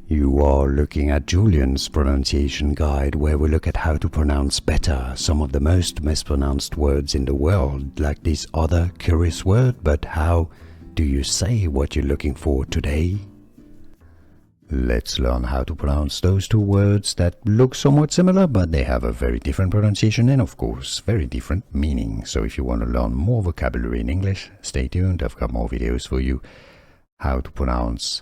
You are looking at Julian's pronunciation guide, where we look at how to pronounce better some of the most mispronounced words in the world, like this other curious word. But how do you say what you're looking for today? Let's learn how to pronounce those two words that look somewhat similar, but they have a very different pronunciation and, of course, very different meaning. So if you want to learn more vocabulary in English, stay tuned. I've got more videos for you. How to pronounce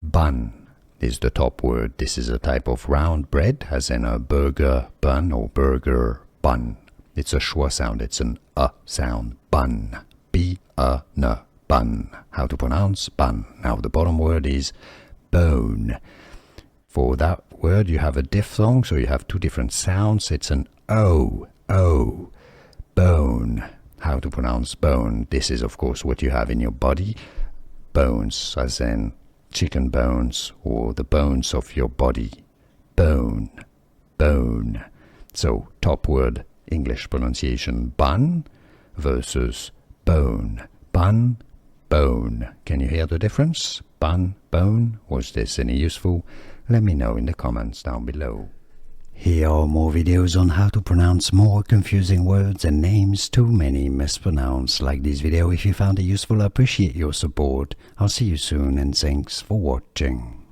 bun is the top word. This is a type of round bread, as in a burger bun or burger bun. It's a schwa sound. It's an sound. Bun. B-a-n. Bun. How to pronounce bun. Now the bottom word is bone. For that word you have a diphthong, so you have two different sounds. It's an O. Bone. How to pronounce bone. This is of course what you have in your body. Bones, as in chicken bones or the bones of your body. Bone. So top word English pronunciation bun versus bone. Bun, bone. Can you hear the difference? Bun, bone. Was this any useful? Let me know in the comments down below. Here are more videos on how to pronounce more confusing words and names too many mispronounced. Like this video if you found it useful. I appreciate your support. I'll see you soon and thanks for watching.